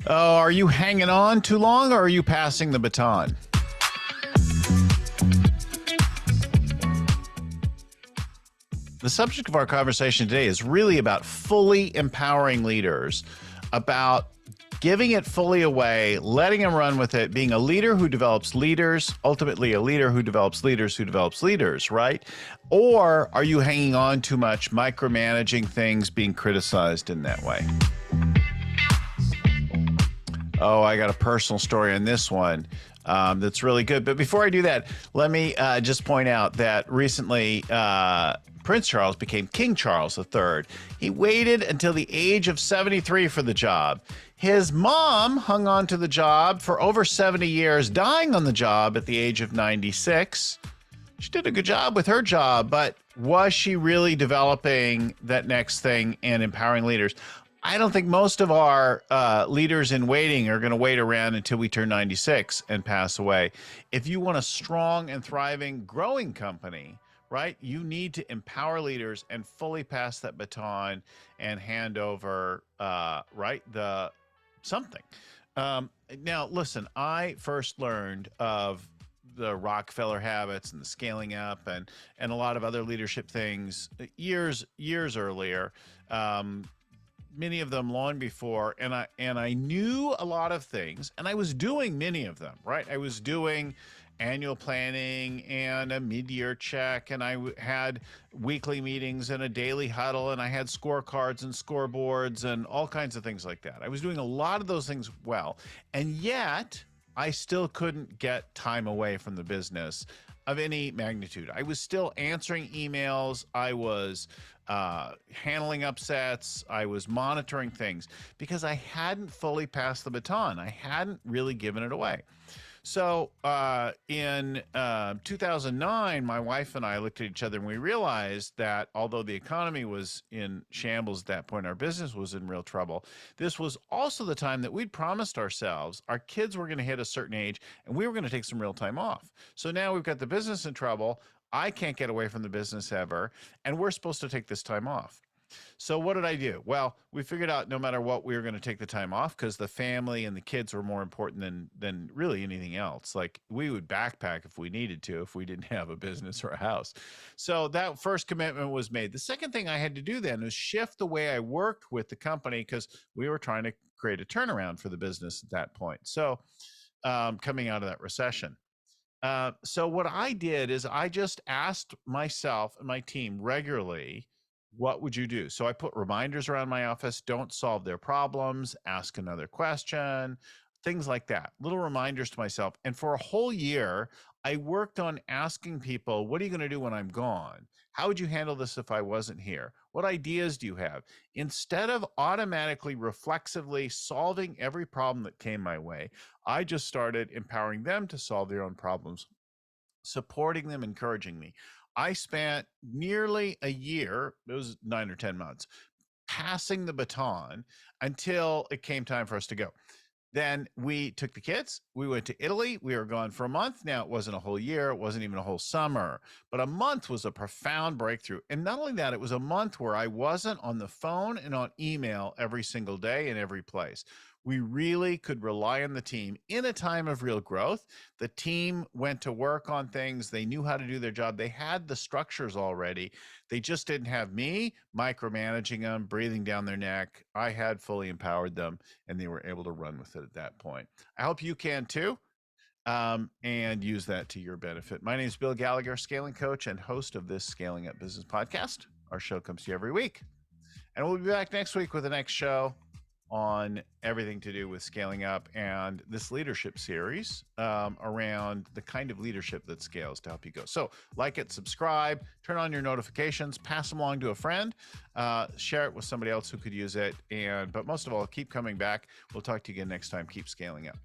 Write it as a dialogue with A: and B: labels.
A: Oh, are you hanging on too long or are you passing the baton? The subject of our conversation today is really about fully empowering leaders, about giving it fully away, letting them run with it, being a leader who develops leaders, ultimately a leader who develops leaders who develops leaders, right? Or are you hanging on too much, micromanaging things, being criticized in that way? Oh, I got a personal story on this one that's really good. But before I do that, let me just point out that recently Prince Charles became King Charles III. He waited until the age of 73 for the job. His mom hung on to the job for over 70 years, dying on the job at the age of 96. She did a good job with her job, but was she really developing that next thing and empowering leaders? I don't think most of our leaders in waiting are going to wait around until we turn 96 and pass away. If you want a strong and thriving, growing company, right, you need to empower leaders and fully pass that baton and hand over, right, the something. Now, listen, I first learned of the Rockefeller habits and the scaling up and a lot of other leadership things years earlier. Many of them long before, and I knew a lot of things, and I was doing many of them, right? I was doing annual planning and a mid-year check, and I had weekly meetings and a daily huddle, and I had scorecards and scoreboards and all kinds of things like that. I was doing a lot of those things well, and yet I still couldn't get time away from the business of any magnitude. I was still answering emails. I was handling upsets. I was monitoring things because I hadn't fully passed the baton. I hadn't really given it away. So in 2009, my wife and I looked at each other and we realized that although the economy was in shambles at that point, our business was in real trouble. This was also the time that we'd promised ourselves our kids were going to hit a certain age and we were going to take some real time off. So now we've got the business in trouble. I can't get away from the business ever, and we're supposed to take this time off. So what did I do? Well, we figured out no matter what, we were going to take the time off because the family and the kids were more important than really anything else. Like we would backpack if we needed to, if we didn't have a business or a house. So that first commitment was made. The second thing I had to do then was shift the way I worked with the company because we were trying to create a turnaround for the business at that point. So coming out of that recession. So what I did is I just asked myself and my team regularly, what would you do? So I put reminders around my office, don't solve their problems, ask another question, things like that, little reminders to myself. And for a whole year, I worked on asking people, what are you going to do when I'm gone? How would you handle this if I wasn't here? What ideas do you have? Instead of automatically, reflexively solving every problem that came my way, I just started empowering them to solve their own problems, supporting them, encouraging me. I spent nearly a year, it was 9 or 10 months, passing the baton until it came time for us to go. Then we took the kids, we went to Italy, we were gone for a month. Now, it wasn't a whole year, it wasn't even a whole summer, but a month was a profound breakthrough. And not only that, it was a month where I wasn't on the phone and on email every single day in every place. We really could rely on the team in a time of real growth. The team went to work on things. They knew how to do their job. They had the structures already. They just didn't have me micromanaging them, breathing down their neck. I had fully empowered them and they were able to run with it at that point. I hope you can too, and use that to your benefit. My name is Bill Gallagher, scaling coach and host of this Scaling Up Business podcast. Our show comes to you every week. And we'll be back next week with the next show on everything to do with scaling up and this leadership series around the kind of leadership that scales to help you go. So like it, subscribe, turn on your notifications, pass them along to a friend, share it with somebody else who could use it. But most of all, keep coming back. We'll talk to you again next time. Keep scaling up.